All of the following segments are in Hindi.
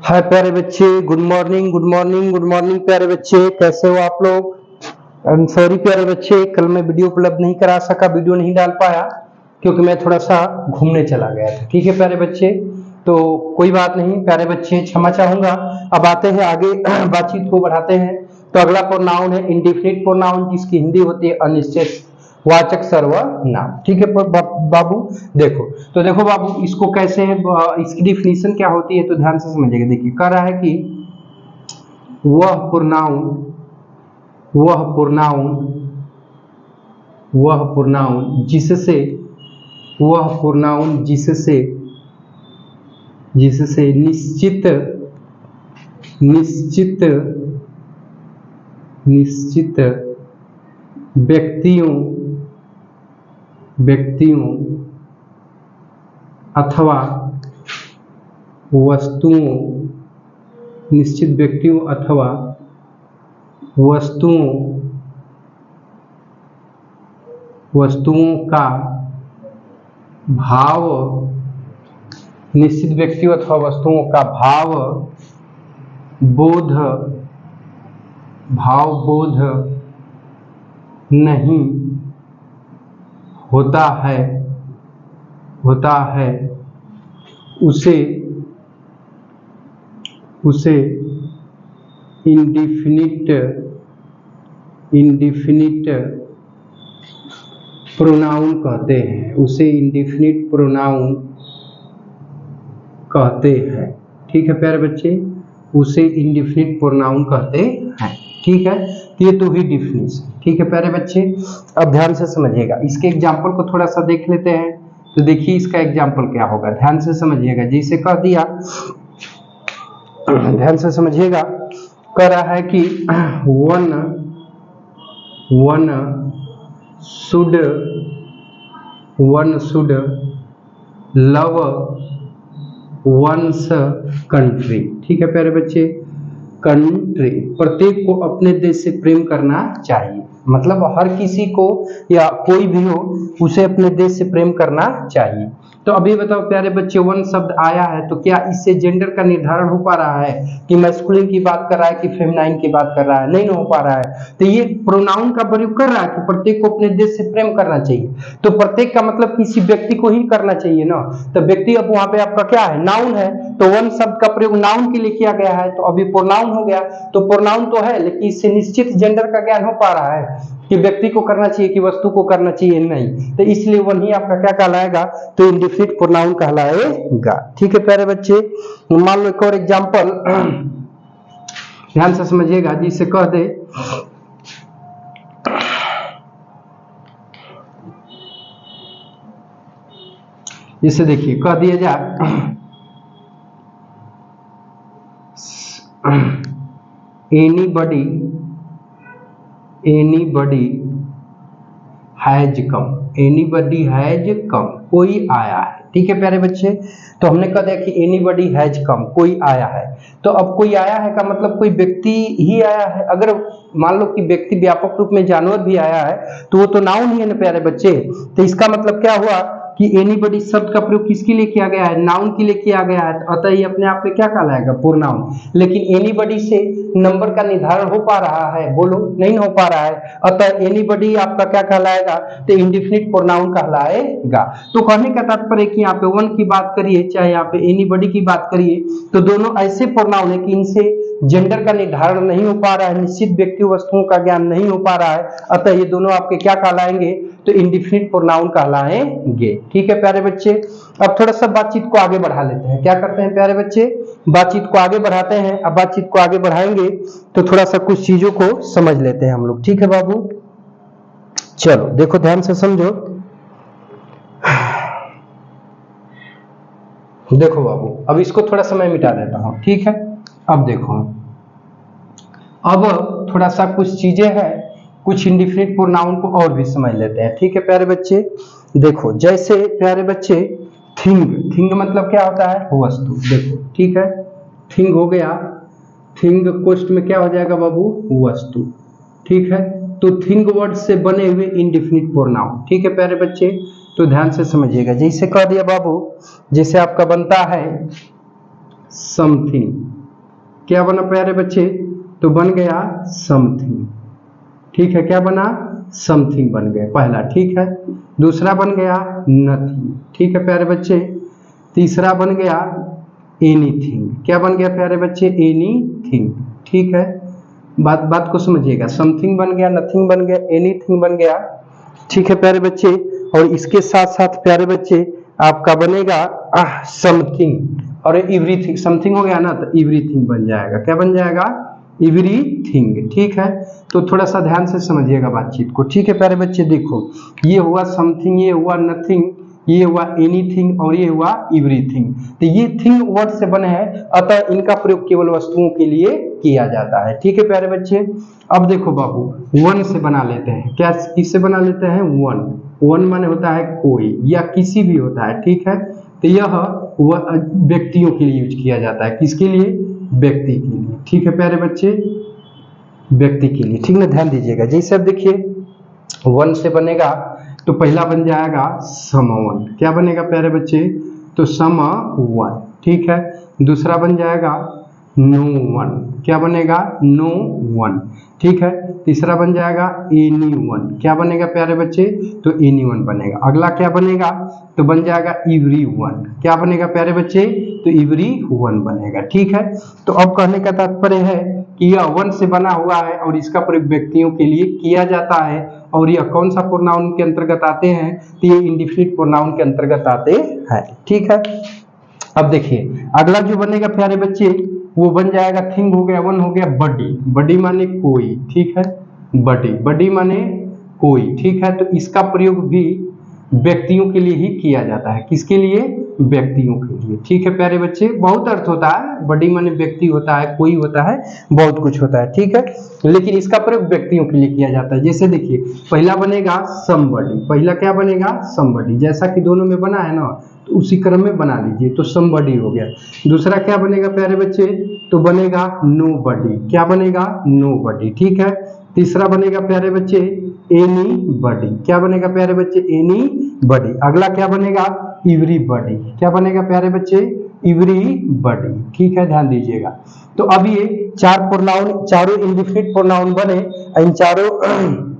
हाय प्यारे बच्चे, good morning good morning good morning प्यारे बच्चे, कैसे हो आप लोग। आई एम सॉरी प्यारे बच्चे, कल मैं वीडियो उपलब्ध नहीं करा सका, वीडियो नहीं डाल पाया क्योंकि मैं थोड़ा सा घूमने चला गया था। ठीक है प्यारे बच्चे, तो कोई बात नहीं प्यारे बच्चे, क्षमा चाहूंगा। अब आते हैं आगे बातचीत को बढ़ाते हैं। तो अगला प्रोनाउन है इंडिफिनिट प्रोनाउन, जिसकी हिंदी होती है अनिश्चित वाचक सर्वनाम। ठीक है बाबू, देखो तो देखो बाबू, इसको कैसे है, इसकी डिफिनीशन क्या होती है तो ध्यान से समझिएगा। देखिए कह रहा है कि वह प्रोनाउन जिससे निश्चित व्यक्तियों अथवा वस्तुओं का भाव बोध नहीं होता है उसे इंडिफिनिट प्रोनाउन कहते हैं। ठीक है प्यारे बच्चे, उसे इंडिफिनिट प्रोनाउन कहते हैं। ठीक है, ये तो हुई डिफिनीशन। ठीक है प्यारे बच्चे, अब ध्यान से समझिएगा, इसके एग्जाम्पल को थोड़ा सा देख लेते हैं। तो देखिए इसका एग्जाम्पल क्या होगा, ध्यान से समझिएगा। जैसे कह दिया, ध्यान से समझिएगा, कह रहा है कि one should love once country. ठीक है प्यारे बच्चे, कंट्री, प्रत्येक को अपने देश से प्रेम करना चाहिए। मतलब हर किसी को या कोई भी हो, उसे अपने देश से प्रेम करना चाहिए। तो अभी बताओ प्यारे बच्चे, वन शब्द आया है तो क्या इससे जेंडर का निर्धारण हो पा रहा है कि मैस्कुलिन की बात कर रहा है कि फेमिनाइन की बात कर रहा है? नहीं हो पा रहा है। तो ये प्रोनाउन का प्रयोग कर रहा है कि प्रत्येक को अपने देश से प्रेम करना चाहिए। तो प्रत्येक का मतलब किसी व्यक्ति को ही करना चाहिए ना। तो व्यक्ति अब वहां पे आपका क्या है, नाउन है। तो वन शब्द का प्रयोग नाउन के लिए किया गया है, तो अभी प्रोनाउन हो गया। तो प्रोनाउन तो है, लेकिन इससे निश्चित जेंडर का ज्ञान हो पा रहा है कि व्यक्ति को करना चाहिए कि वस्तु को करना चाहिए, नहीं। तो इसलिए वन ही आपका क्या कहलाएगा, तो इंडिफिनिट प्रोनाउन कहलाएगा। ठीक है प्यारे बच्चे, मान लो एक और एग्जांपल ध्यान से समझिएगा, जिसे कह दे जिसे देखिए कह दिया जाए anybody has come, कोई आया है। ठीक है प्यारे बच्चे, तो हमने कह दिया कि anybody has come, कोई आया है। तो अब कोई आया है का मतलब कोई व्यक्ति ही आया है। अगर मान लो कि व्यक्ति व्यापक रूप में जानवर भी आया है तो वो तो नाउन ही है ना प्यारे बच्चे। तो इसका मतलब क्या हुआ कि एनीबडी शब्द का प्रयोग किसके लिए किया गया है, नाउन के लिए किया गया है। अतः ये अपने आप में क्या कहलाएगा, प्रोनाउन। लेकिन एनीबडी से नंबर का निर्धारण हो पा रहा है, बोलो नहीं हो पा रहा है। अतः एनीबडी आपका क्या कहलाएगा, तो इंडिफिनिट प्रोनाउन कहलाएगा। तो कहने का तात्पर्य कि यहाँ पे वन की बात करिए चाहे यहाँ पे एनीबडी की बात करिए, तो दोनों ऐसे प्रोनाउन है कि इनसे जेंडर का निर्धारण नहीं हो पा रहा है, निश्चित व्यक्ति वस्तुओं का ज्ञान नहीं हो पा रहा है। अतः ये दोनों आपके क्या कहलाएंगे, तो इंडिफिनिट प्रोनाउन कहलाएंगे। ठीक है प्यारे बच्चे, अब थोड़ा सा बातचीत को आगे बढ़ा लेते हैं। क्या करते हैं प्यारे बच्चे, बातचीत को आगे बढ़ाते हैं। अब बातचीत को आगे बढ़ाएंगे तो थोड़ा सा कुछ चीजों को समझ लेते हैं हम लोग। ठीक है बाबू, चलो देखो ध्यान से समझो। देखो बाबू, अब इसको थोड़ा समय मिटा देता हूं। ठीक है, अब देखो, अब थोड़ा सा कुछ चीजें हैं, कुछ इंडिफिनिट प्रोनाउन को और भी समझ लेते हैं। ठीक है प्यारे बच्चे, देखो जैसे प्यारे बच्चे थिंग मतलब क्या होता है, वस्तु। देखो ठीक है, थिंग हो गया, थिंग कोष्ठ में क्या हो जाएगा बाबू, वस्तु। ठीक है, तो थिंग वर्ड से बने हुए इंडिफिनिट प्रोनाउन। ठीक है प्यारे बच्चे, तो ध्यान से समझिएगा। जैसे कह दिया बाबू, जैसे आपका बनता है समथिंग, क्या बना प्यारे बच्चे, तो बन गया समथिंग, ठीक है, क्या बना, समथिंग बन गया पहला, ठीक है। दूसरा बन गया नथिंग, ठीक है प्यारे बच्चे। तीसरा बन गया एनीथिंग, क्या बन गया प्यारे बच्चे, एनीथिंग, ठीक है। बात को समझिएगा, समथिंग बन गया, नथिंग बन गया, एनीथिंग बन गया, ठीक है प्यारे बच्चे। और इसके साथ साथ प्यारे बच्चे आपका बनेगा समथिंग और एवरीथिंग, समथिंग हो गया ना तो एवरीथिंग बन जाएगा, क्या बन जाएगा, एवरीथिंग, ठीक है। तो थोड़ा सा ध्यान से समझिएगा बातचीत को, ठीक है प्यारे बच्चे। देखो ये हुआ समथिंग, ये हुआ नथिंग, ये हुआ एनीथिंग और ये हुआ एवरीथिंग। तो ये थिंग वर्ड से बने हैं, अतः इनका प्रयोग केवल वस्तुओं के लिए किया जाता है, ठीक है प्यारे बच्चे। अब देखो बाबू वन से बना लेते हैं, क्या किससे बना लेते हैं, वन। वन माने होता है कोई या किसी भी होता है, ठीक है। तो यह व्यक्तियों के लिए यूज किया जाता है, किसके लिए, व्यक्ति के लिए, ठीक है प्यारे बच्चे, व्यक्ति के लिए, ठीक ना, ध्यान दीजिएगा। जैसे अब देखिए वन से बनेगा तो पहला बन जाएगा समवन, क्या बनेगा प्यारे बच्चे, तो समवन, ठीक है। दूसरा बन जाएगा नो वन, क्या बनेगा, नो वन, ठीक है। तीसरा बन जाएगा एनी वन, क्या बनेगा प्यारे बच्चे, तो एनी वन बनेगा। अगला क्या बनेगा, तो बन जाएगा एवरी वन, क्या बनेगा प्यारे बच्चे, तो एवरी वन बनेगा, ठीक है। तो अब कहने का तात्पर्य है कि यह वन से बना हुआ है और इसका प्रयोग व्यक्तियों के लिए किया जाता है। और यह कौन सा प्रोनाउन के अंतर्गत आते हैं, तो ये इंडेफिनिट प्रोनाउन के अंतर्गत आते हैं, ठीक है। अब देखिए अगला जो बनेगा प्यारे बच्चे वो बन जाएगा, थिंग हो गया, वन हो गया बडी, बडी माने कोई, ठीक है, बडी, बडी माने कोई, ठीक है। तो इसका प्रयोग भी व्यक्तियों के लिए ही किया जाता है, किसके लिए, व्यक्तियों के लिए, ठीक है प्यारे बच्चे। बहुत अर्थ होता है, बडी माने व्यक्ति होता है, कोई होता है, बहुत कुछ होता है, ठीक है, लेकिन इसका प्रयोग व्यक्तियों के लिए किया जाता है। जैसे देखिए पहला बनेगा समबडी, पहला क्या बनेगा, समबडी, जैसा कि दोनों में बना है ना तो उसी क्रम में बना लीजिए, तो समबडी हो गया। दूसरा क्या बनेगा प्यारे बच्चे, तो बनेगा नोबडी, क्या बनेगा, नोबडी, ठीक है। तीसरा बनेगा प्यारे बच्चे एनी बडी, क्या बनेगा प्यारे बच्चे, एनी बडी। अगला क्या बनेगा, एवरीबॉडी, क्या बनेगा प्यारे बच्चे, एवरीबॉडी, ठीक है, ध्यान दीजिएगा। तो अब ये चार प्रोनाउन, चारों इंडेफिनिट प्रोनाउन बने, इन चारों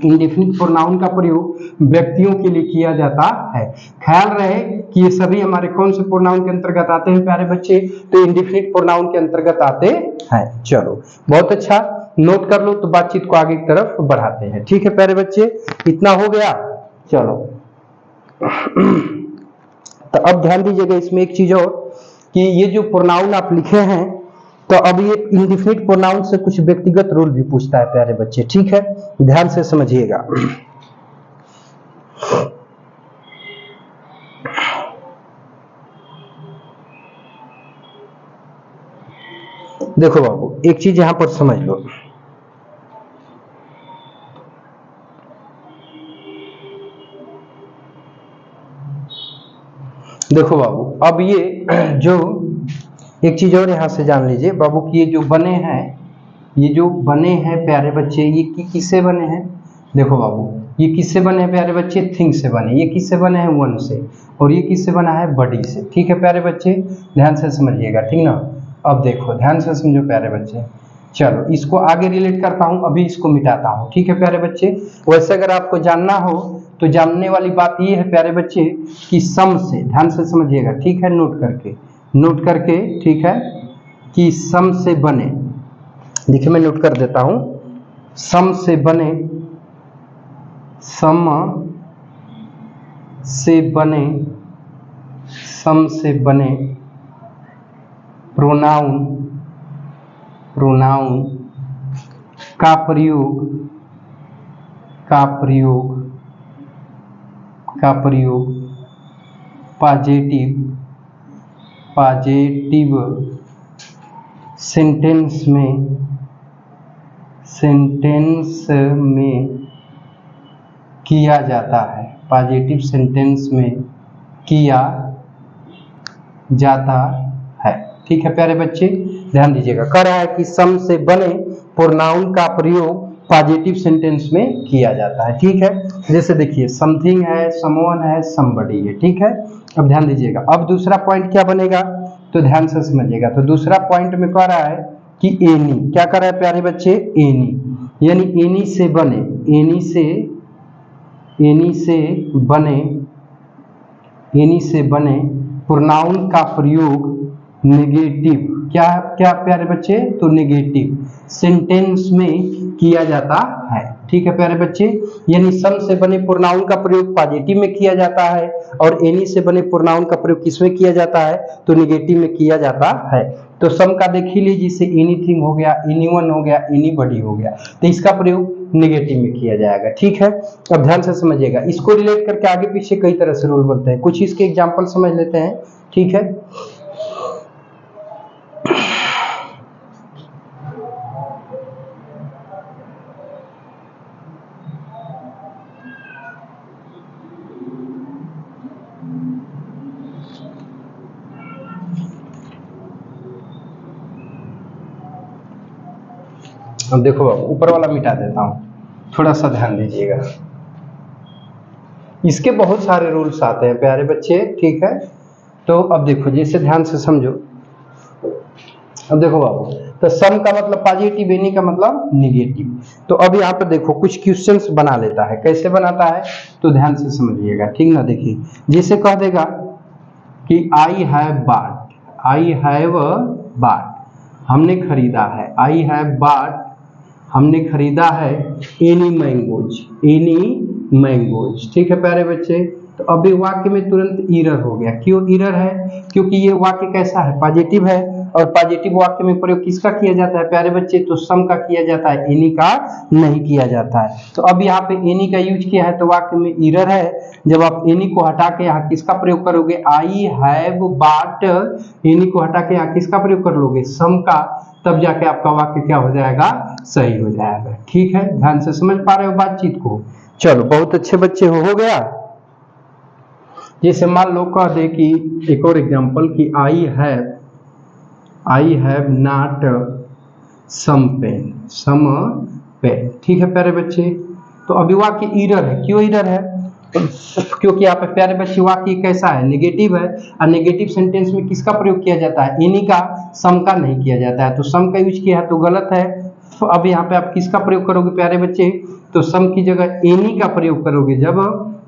इंडेफिनिट प्रोनाउन का प्रयोग व्यक्तियों के लिए किया जाता है। ख्याल रहे कि ये सभी हमारे कौन से प्रोनाउन के अंतर्गत आते हैं प्यारे बच्चे, तो इंडेफिनिट प्रोनाउन के अंतर्गत आते हैं। चलो बहुत अच्छा, नोट कर लो, तो बातचीत को आगे की तरफ बढ़ाते हैं, ठीक है प्यारे बच्चे, इतना हो गया। चलो तो अब ध्यान दीजिएगा इसमें एक चीज और कि ये जो प्रोनाउन आप लिखे हैं, तो अब ये इंडेफिनिट प्रोनाउन से कुछ व्यक्तिगत रूल भी पूछता है प्यारे बच्चे, ठीक है, ध्यान से समझिएगा। देखो बाबू एक चीज यहां पर समझ लो, देखो बाबू अब ये जो एक चीज और यहां से जान लीजिए बाबू कि ये जो बने हैं, ये जो बने हैं प्यारे बच्चे, ये किससे बने हैं, देखो बाबू ये किससे बने हैं प्यारे बच्चे, थिंग से बने, ये किससे बने हैं, वन से, और ये किससे बना है, बडी से, ठीक है प्यारे बच्चे, ध्यान से समझिएगा, ठीक ना। अब देखो ध्यान से समझो प्यारे बच्चे, चलो इसको आगे रिलेट करता हूं, अभी इसको मिटाता हूं, ठीक है प्यारे बच्चे। वैसे अगर आपको जानना हो तो जानने वाली बात ये है प्यारे बच्चे कि सम से, ध्यान से समझिएगा, ठीक है, नोट करके, ठीक है, कि सम से बने, देखिए मैं नोट कर देता हूं, सम से बने, सम से बने, सम से बने प्रोनाउन का प्रयोग पॉजिटिव सेंटेंस में किया जाता है, पॉजिटिव सेंटेंस में किया जाता है, ठीक है प्यारे बच्चे, ध्यान दीजिएगा। कह रहा है कि सम से बने प्रोनाउन का प्रयोग पॉजिटिव सेंटेंस में किया जाता है, ठीक है। जैसे देखिए समथिंग है, समवन है, समबडी है, ठीक है। अब ध्यान दीजिएगा, अब दूसरा पॉइंट क्या बनेगा, तो ध्यान से समझिएगा। तो दूसरा पॉइंट में कह रहा है कि एनी, क्या कर रहा है प्यारे बच्चे, एनी, यानी एनी से बने, एनी से बने प्रोनाउन का प्रयोग नेगेटिव, क्या क्या प्यारे बच्चे, तो नेगेटिव सेंटेंस में किया जाता है। ठीक है प्यारे बच्चे, यानी सम से बने प्रोनाउन का प्रयोग पॉजिटिव में किया जाता है और एनी से बने प्रोनाउन का प्रयोग किसमें किया जाता है, तो नेगेटिव में किया जाता है। तो सम का देख ही लीजिए, जैसे एनीथिंग हो गया, एनीवन हो गया, एनीबॉडी हो गया, तो इसका प्रयोग नेगेटिव में किया जाएगा। ठीक है, अब ध्यान से समझिएगा। इसको रिलेट करके आगे पीछे कई तरह से रूल बोलते हैं, कुछ इसके एग्जाम्पल समझ लेते हैं। ठीक है, अब देखो बाबू, ऊपर वाला मिटा देता हूं, थोड़ा सा ध्यान दीजिएगा। इसके बहुत सारे रूल्स आते हैं प्यारे बच्चे। ठीक है, तो अब देखो, जैसे ध्यान से समझो। अब देखो बाबू, तो सम का मतलब पॉजिटिव, एनी का मतलब निगेटिव। तो अब यहाँ पर देखो कुछ क्वेश्चंस बना लेता है, कैसे बनाता है तो ध्यान से समझिएगा। ठीक ना, देखिए जैसे कह देगा कि I have bought, I have bought, हमने खरीदा है, आई हैव बॉट, हमने खरीदा है एनी मैंगोज, एनी मैंगोज। ठीक है प्यारे बच्चे, तो अभी वाक्य में तुरंत इरर हो गया। क्यों इरर है, क्योंकि ये वाक्य कैसा है, पॉजिटिव है, और पॉजिटिव वाक्य में प्रयोग किसका किया जाता है प्यारे बच्चे, तो सम का किया जाता है, एनी का नहीं किया जाता है। तो अब यहाँ पे एनी का यूज किया है तो वाक्य में इरर है। जब आप एनी को हटा के यहाँ किसका प्रयोग करोगे, आई हैव बॉट, एनी को हटा के यहाँ किसका प्रयोग कर लोगे, सम का, तब जाके आपका वाक्य क्या हो जाएगा, सही हो जाएगा। ठीक है, ध्यान से समझ पा रहे हो बातचीत को। चलो, बहुत अच्छे बच्चे हो गया। जैसे मान लो कह दे कि एक और एग्जांपल कि I have not some pen. ठीक है प्यारे बच्चे, तो अभी वाक्य इरर है। क्यों इरर है, क्योंकि यहाँ पे प्यारे बच्चे वाक्य कैसा है, नेगेटिव है, और नेगेटिव सेंटेंस में किसका प्रयोग किया जाता है, एनी का, सम का नहीं किया जाता है। तो सम का यूज किया है तो गलत है। तो अब यहाँ पे आप किसका प्रयोग करोगे प्यारे बच्चे, तो सम की जगह एनी का प्रयोग करोगे जब,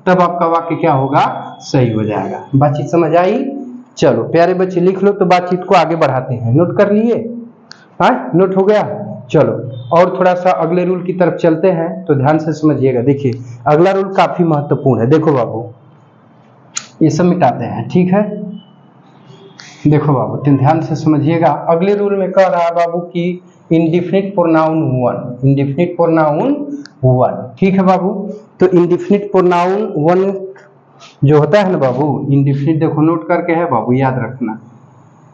तब आपका वाक्य क्या होगा, सही हो जाएगा। बातचीत समझ आई। चलो प्यारे बच्चे लिख लो, तो बातचीत को आगे बढ़ाते हैं। नोट कर लिए, हाँ नोट हो गया। चलो और थोड़ा सा अगले रूल की तरफ चलते हैं, तो ध्यान से समझिएगा। देखिए अगला रूल काफी महत्वपूर्ण है। देखो बाबू, ये सब मिटाते हैं। ठीक है, देखो बाबू ध्यान से समझिएगा। अगले रूल में कह रहा है बाबू कि indefinite pronoun one, indefinite pronoun one. ठीक है बाबू, तो इंडिफिनिट प्रोनाउन वन जो होता है ना बाबू, इंडिफिनिट, देखो नोट करके है बाबू, याद रखना,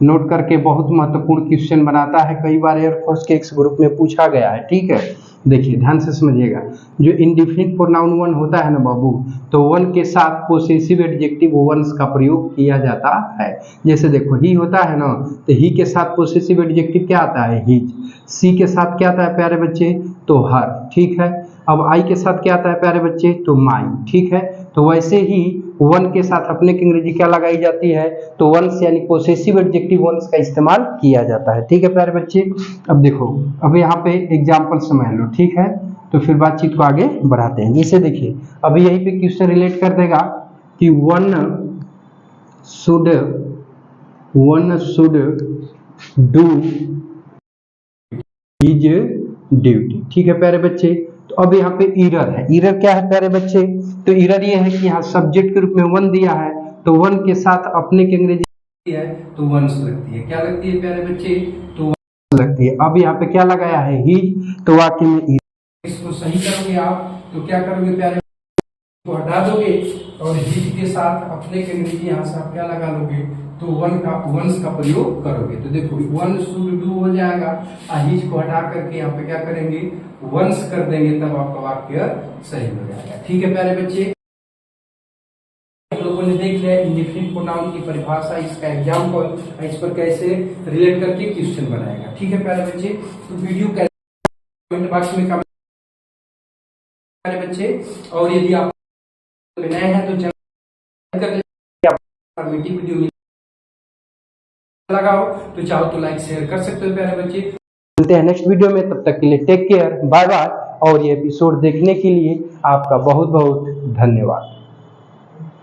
नोट करके, बहुत महत्वपूर्ण क्वेश्चन बनाता है, कई बार एयरफोर्स के इस ग्रुप में पूछा गया है। ठीक है, देखिए ध्यान से समझिएगा। जो इंडिफिनिट प्रोनाउन वन होता है ना बाबू, तो वन के साथ पोसेसिव एडजेक्टिव वंस का प्रयोग किया जाता है। जैसे देखो ही होता है ना, तो ही के साथ पोसेसिव एडजेक्टिव क्या आता है, हिज। सी के साथ क्या आता है प्यारे बच्चे, तो हर। ठीक है, अब आई के साथ क्या आता है प्यारे बच्चे, तो माई। ठीक है, तो वैसे ही वन के साथ अपने की अंग्रेजी क्या लगाई जाती है, तो वंस यानी पोसेसिव एडजेक्टिव वंस का इस्तेमाल किया जाता है। ठीक है प्यारे बच्चे, अब देखो, अब यहाँ पे एग्जांपल समझ लो। ठीक है, तो फिर बातचीत को आगे बढ़ाते हैं। जैसे देखिए, अभी यहीं पे क्वेश्चन रिलेट कर देगा कि one should do his duty. ठीक है प्यारे बच्चे, तो अब यहाँ पे इरर है। इरर क्या है प्यारे बच्चे, तो इरर ये है कि यहाँ सब्जेक्ट के रूप में वन दिया है, तो वन के साथ अपने की अंग्रेजी है तो वंस लगती है। क्या लगती है प्यारे बच्चे, तो वंस लगती है। अब यहाँ पे क्या लगाया है, ही, तो वाक्य में इसको सही करोगे आप, तो क्या करोगे प्यारे, को हटा दोगे और हिज के साथ अपने के अंग्रेजी यहाँ से आप क्या लगा लोगे, तो वंस का प्रयोग करोगे। तो देखो वन शुड डू हो जाएगा, हिज को हटा करके यहाँ पे क्या करेंगे, वंस कर देंगे, तब आपका वाक्य सही हो जाएगा। ठीक है प्यारे बच्चे, लोगों ने देख लिया इंडिफिनिट प्रोनाउन की परिभाषा, इसका एग्जाम्पल, इस पर कैसे रिलेट करके क्वेश्चन बनाएगा। ठीक है प्यारे बच्चे, तो वीडियो कमेंट बॉक्स में कमेंट प्यारे बच्चे, और यदि आप नए हैं तो चैनल कर लीजिए, वीडियो लगा हो तो चाहो तो लाइक शेयर कर सकते हो प्यारे बच्चे। मिलते हैं नेक्स्ट वीडियो में, तब तक के लिए टेक केयर, बाय बाय। और ये एपिसोड देखने के लिए आपका बहुत बहुत धन्यवाद।